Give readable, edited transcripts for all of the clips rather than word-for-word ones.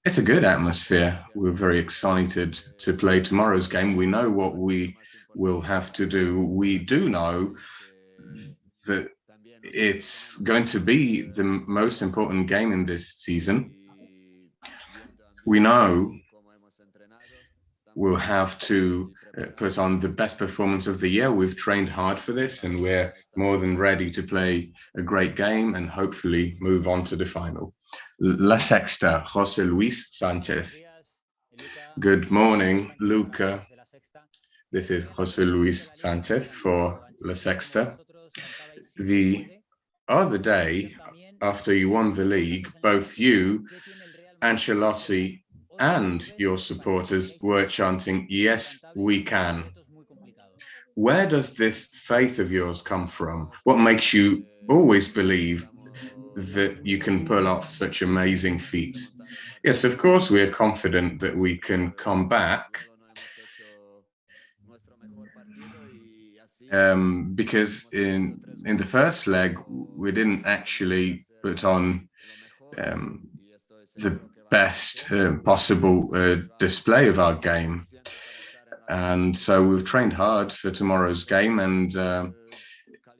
It's a good atmosphere. We're very excited to play tomorrow's game. We know what we will have to do. We do know that it's going to be the most important game in this season. We know we'll have to put on the best performance of the year. We've trained hard for this, and we're more than ready to play a great game and hopefully move on to the final. La Sexta, José Luis Sánchez. Good morning, Luca. This is José Luis Sánchez for La Sexta. The other day, after you won the league, both you, Ancelotti, and your supporters were chanting, "Yes, we can." Where does this faith of yours come from? What makes you always believe that you can pull off such amazing feats? Yes, of course, we're confident that we can come back because in the first leg, we didn't actually put on the best possible display of our game. And so we've trained hard for tomorrow's game. And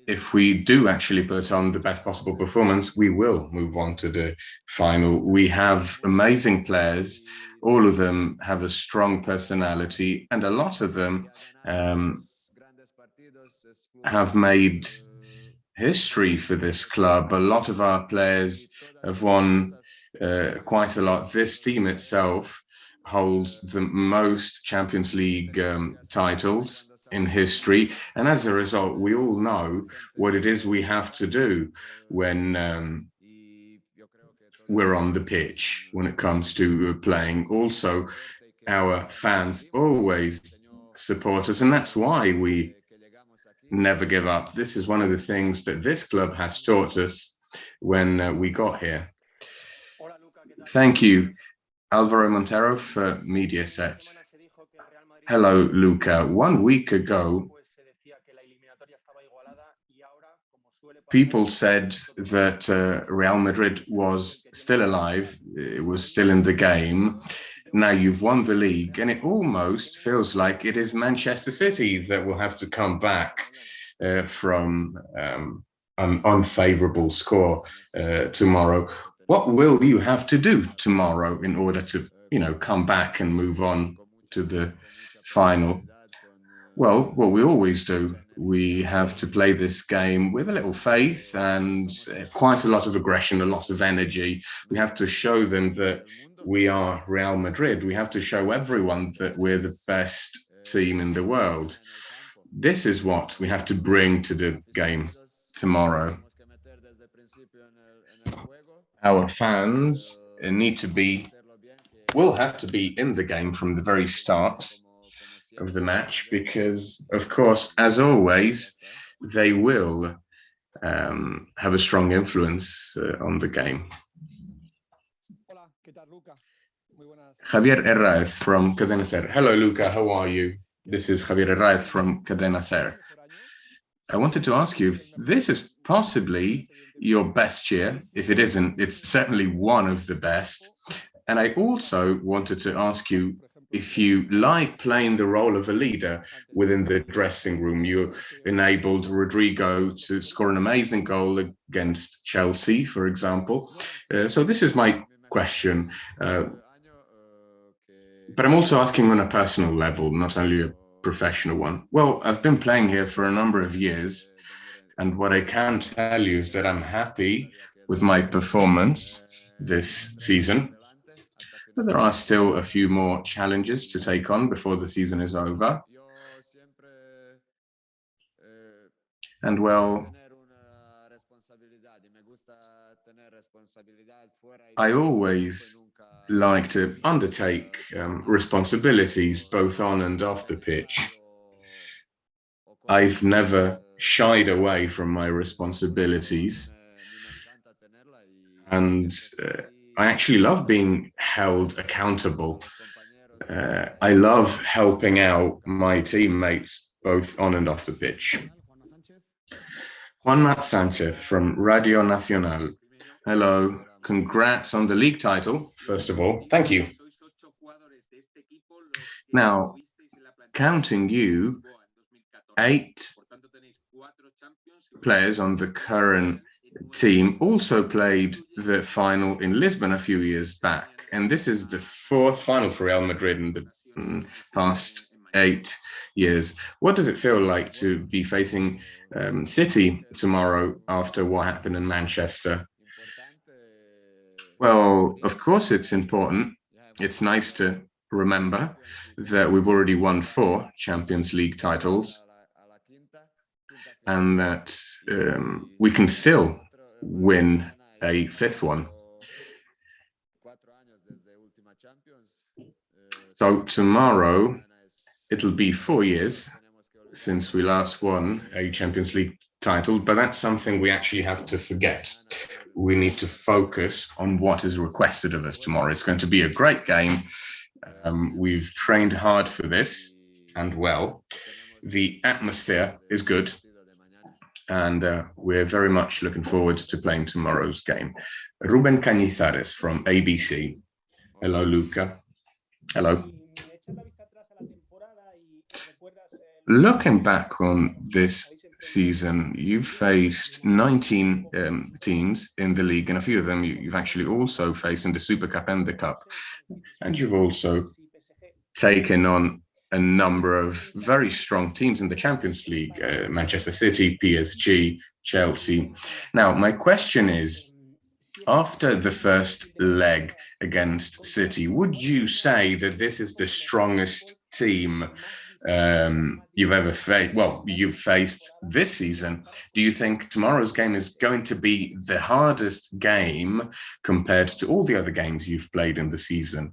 if we do actually put on the best possible performance, we will move on to the final. We have amazing players. All of them have a strong personality, and a lot of them have made history for this club. A lot of our players have won quite a lot. This team itself holds the most Champions League titles in history. And as a result, we all know what it is we have to do when we're on the pitch when it comes to playing. Also, our fans always support us, and that's why we never give up. This is one of the things that this club has taught us when we got here. Thank you, Alvaro Montero for Mediaset. Hello, Luca. 1 week ago, people said that Real Madrid was still alive, it was still in the game. Now you've won the league, and it almost feels like it is Manchester City that will have to come back from an unfavorable score tomorrow. What will you have to do tomorrow in order to, come back and move on to the final? Well, what we always do, we have to play this game with a little faith and quite a lot of aggression, a lot of energy. We have to show them that we are Real Madrid. We have to show everyone that we're the best team in the world. This is what we have to bring to the game tomorrow. Our fans will have to be in the game from the very start of the match because, of course, as always, they will have a strong influence on the game. Javier Herraiz from Cadena Ser. Hello, Luca. How are you? This is Javier Herraiz from Cadena Ser. I wanted to ask you if this is possibly your best year. If it isn't, it's certainly one of the best. And I also wanted to ask you if you like playing the role of a leader within the dressing room. You enabled Rodrigo to score an amazing goal against Chelsea, for example. So this is my question. But I'm also asking on a personal level, not only a professional one. Well, I've been playing here for a number of years, and what I can tell you is that I'm happy with my performance this season. But there are still a few more challenges to take on before the season is over. And well, I always like to undertake responsibilities both on and off the pitch. I've never shied away from my responsibilities, and I actually love being held accountable. I love helping out my teammates both on and off the pitch. Juanma Sanchez from Radio Nacional. Hello, congrats on the league title, first of all. Thank you. Now, counting you, 8 players on the current team also played the final in Lisbon a few years back. And this is the 4th final for Real Madrid in the past 8 years. What does it feel like to be facing City tomorrow after what happened in Manchester? Well, of course it's important. It's nice to remember that we've already won 4 Champions League titles and that we can still win a 5th one. So tomorrow, it'll be 4 years since we last won a Champions League title, but that's something we actually have to forget. We need to focus on what is requested of us tomorrow. It's going to be a great game. We've trained hard for this and well. The atmosphere is good, and we're very much looking forward to playing tomorrow's game. Ruben Cañizares from ABC. Hello, Luka. Hello. Looking back on this season, you've faced 19 teams in the league, and a few of them you've actually also faced in the Super Cup and the Cup. And you've also taken on a number of very strong teams in the Champions League, Manchester City, PSG, Chelsea. Now, my question is, after the first leg against City, would you say that this is the strongest team you've ever faced? Well, you've faced this season. Do you think tomorrow's game is going to be the hardest game compared to all the other games you've played in the season?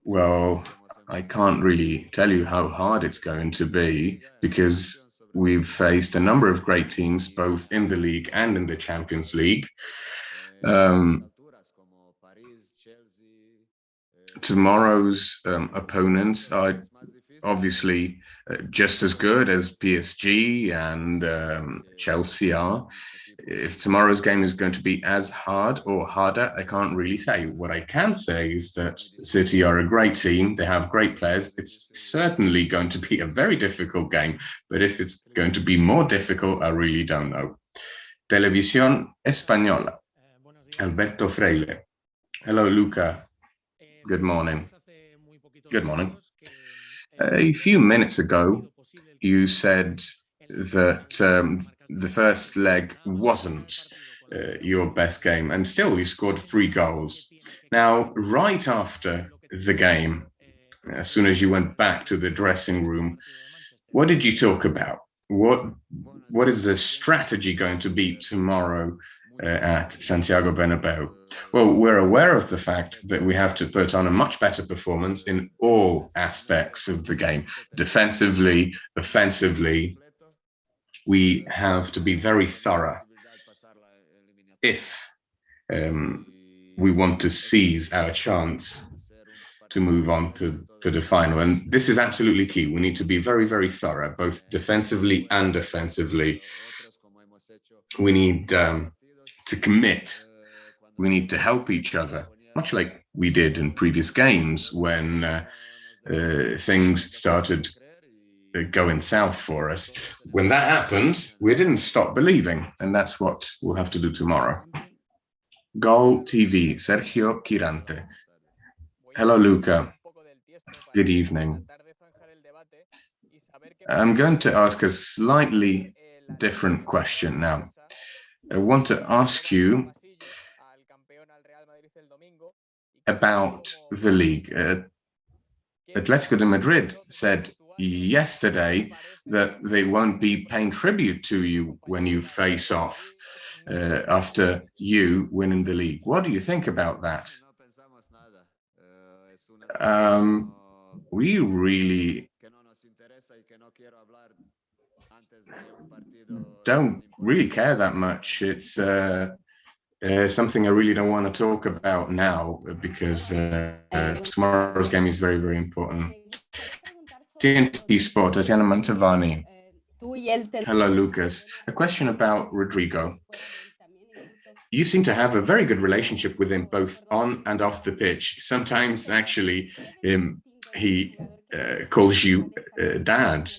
Well, I can't really tell you how hard it's going to be because we've faced a number of great teams, both in the league and in the Champions League. Tomorrow's opponents are obviously just as good as PSG and Chelsea are. If tomorrow's game is going to be as hard or harder, I can't really say. What I can say is that City are a great team. They have great players. It's certainly going to be a very difficult game, but if it's going to be more difficult, I really don't know. Televisión Española, Alberto Freile. Hello, Luka. Good morning. Good morning. A few minutes ago, you said that the first leg wasn't your best game, and still you scored 3 goals. Now, right after the game, as soon as you went back to the dressing room, what did you talk about? What is the strategy going to be tomorrow at Santiago Bernabeu? Well, we're aware of the fact that we have to put on a much better performance in all aspects of the game, defensively, offensively. We have to be very thorough if we want to seize our chance to move on to the final. And this is absolutely key. We need to be very, very thorough, both defensively and offensively. We need to commit. We need to help each other, much like we did in previous games when things started going south for us. When that happened, we didn't stop believing, and that's what we'll have to do tomorrow. Goal TV, Sergio Quirante. Hello, Luka. Good evening. I'm going to ask a slightly different question now. I want to ask you about the league. Atletico de Madrid said yesterday that they won't be paying tribute to you when you face off after you winning the league. What do you think about that? We really don't really care that much. It's something I really don't want to talk about now because tomorrow's game is very, very important. TNT Sport, Tatiana Mantavani. Hello, Lucas. A question about Rodrigo. you seem to have a very good relationship with him, both on and off the pitch. Sometimes, actually, he calls you dad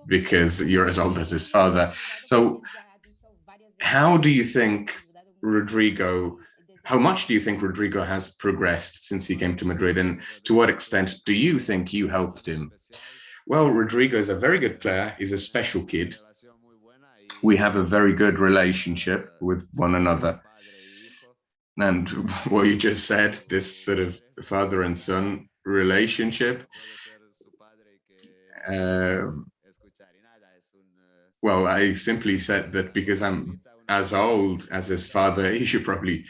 because you're as old as his father. So, how do you think Rodrigo? How much do you think Rodrigo has progressed since he came to Madrid, and to what extent do you think you helped him? Well, Rodrigo is a very good player. He's a special kid. We have a very good relationship with one another. And what you just said, this sort of father and son relationship, uh, well, I simply said that because I'm as old as his father, he should probably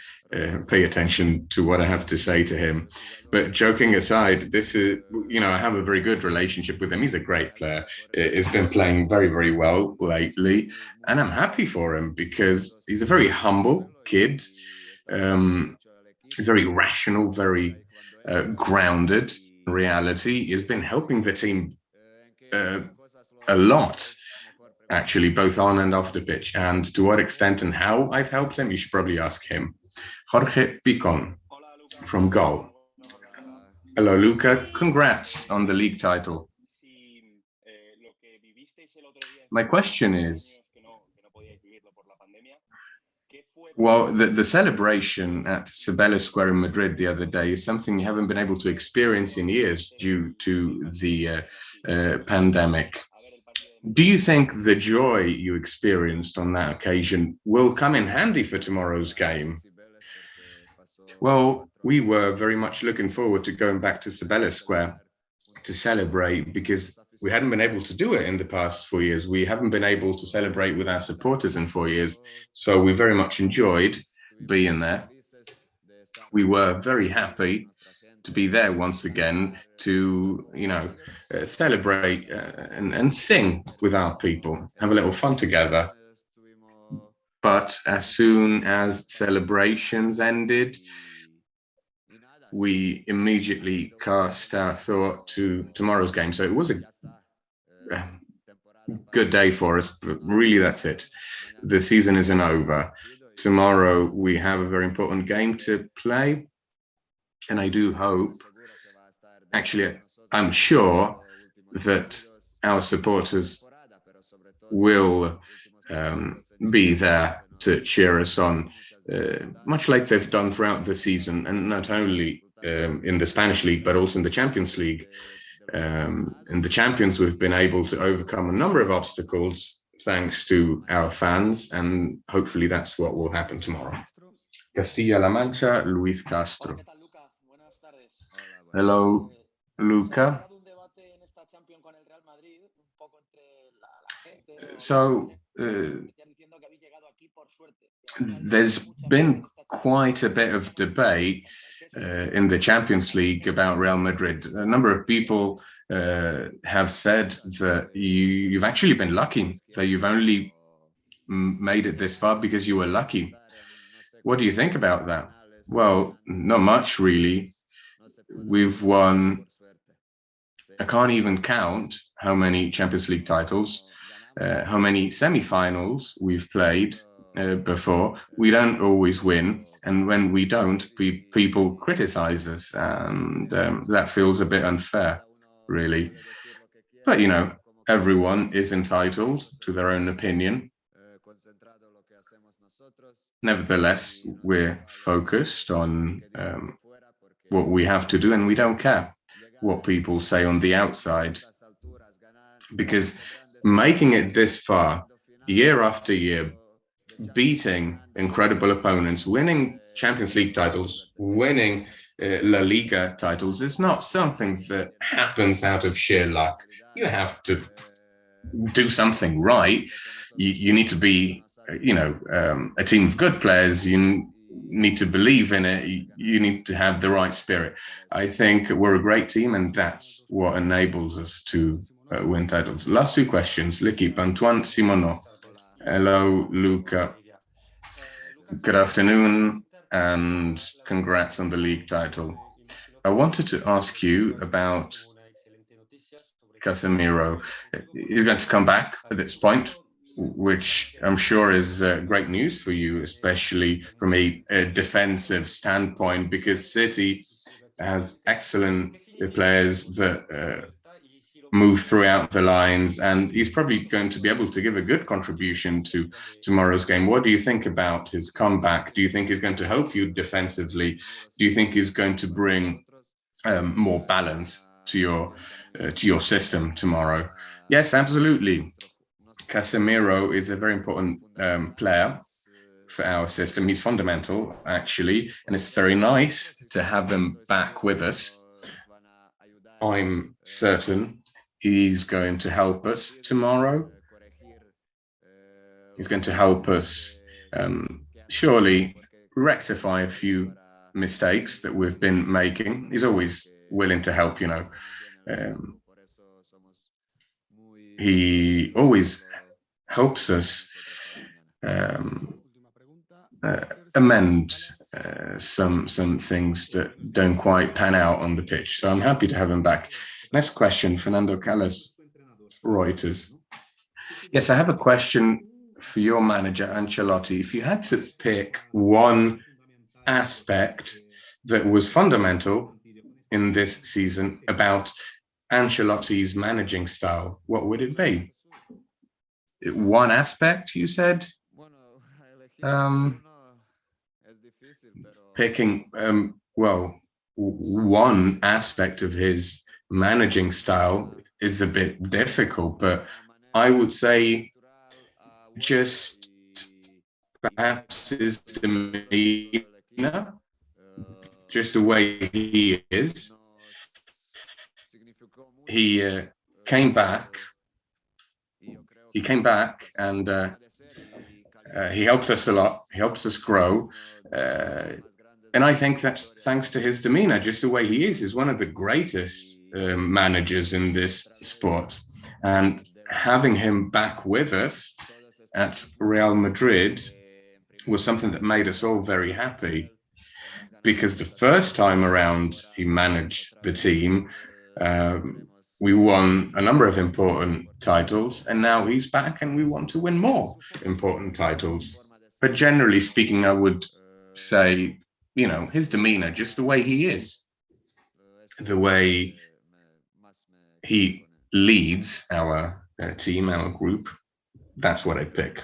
pay attention to what I have to say to him. But joking aside, this is, I have a very good relationship with him. He's a great player. He's been playing very, very well lately. And I'm happy for him because he's a very humble kid. He's very rational, very grounded in reality. He's been helping the team uh, a lot, actually, both on and off the pitch. And to what extent and how I've helped him, you should probably ask him. Jorge Picon from Goal. Hello, Luca. Congrats on the league title. My question is, well, the celebration at Cibeles Square in Madrid the other day is something you haven't been able to experience in years due to the pandemic. Do you think the joy you experienced on that occasion will come in handy for tomorrow's game? Well, we were very much looking forward to going back to Cibeles Square to celebrate because we hadn't been able to do it in the past 4 years. We haven't been able to celebrate with our supporters in 4 years. So we very much enjoyed being there. We were very happy to be there once again to, celebrate and sing with our people, have a little fun together. But as soon as celebrations ended, we immediately cast our thought to tomorrow's game. So it was a good day for us, but really that's it. The season isn't over. Tomorrow we have a very important game to play, and I do hope, actually, I'm sure that our supporters will be there to cheer us on, much like they've done throughout the season, and not only in the Spanish league, but also in the Champions League. In the Champions, we've been able to overcome a number of obstacles thanks to our fans, and hopefully that's what will happen tomorrow. Castilla-La Mancha, Luis Castro. Hello, Luca. So there's been quite a bit of debate in the Champions League about Real Madrid. A number of people have said that you've actually been lucky, that you've only made it this far because you were lucky. What do you think about that? Well, not much, really. We've won, I can't even count how many Champions League titles, how many semi-finals we've played before. We don't always win, and when we don't, people criticize us, and that feels a bit unfair, really. But everyone is entitled to their own opinion. Nevertheless, we're focused on what we have to do, and we don't care what people say on the outside, because making it this far, year after year, beating incredible opponents, winning Champions League titles, winning La Liga titles is not something that happens out of sheer luck. You have to do something right. You need to be, a team of good players. You need to believe in it. You need to have the right spirit. I think we're a great team, and that's what enables us to win titles. Last two questions. L'équipe, Antoine Simoneau. Hello, Luca. Good afternoon, and congrats on the league title. I wanted to ask you about Casemiro. He's going to come back at this point. which I'm sure is great news for you, especially from a defensive standpoint, because City has excellent players that move throughout the lines, and he's probably going to be able to give a good contribution to tomorrow's game. What do you think about his comeback? Do you think he's going to help you defensively? Do you think he's going to bring more balance to your system tomorrow? Yes, absolutely. Casemiro is a very important player for our system. He's fundamental, actually, and it's very nice to have him back with us. I'm certain he's going to help us tomorrow. He's going to help us surely rectify a few mistakes that we've been making. He's always willing to help, you know. He always helps us amend some things that don't quite pan out on the pitch. So I'm happy to have him back. Next question, Fernando Callas, Reuters. Yes, I have a question for your manager, Ancelotti. If you had to pick one aspect that was fundamental in this season about Ancelotti's managing style, what would it be? One aspect, you said? Picking, well, one aspect of his managing style is a bit difficult, but I would say just perhaps his demeanor, just the way he is. He came back. He came back and he helped us a lot. He helped us grow. And I think that's thanks to his demeanor, just the way he is. He's one of the greatest managers in this sport. And having him back with us at Real Madrid was something that made us all very happy, because the first time around he managed the team, we won a number of important titles, and now he's back and we want to win more important titles. But generally speaking, I would say, you know, his demeanor, just the way he is, the way he leads our team, our group, that's what I'd pick.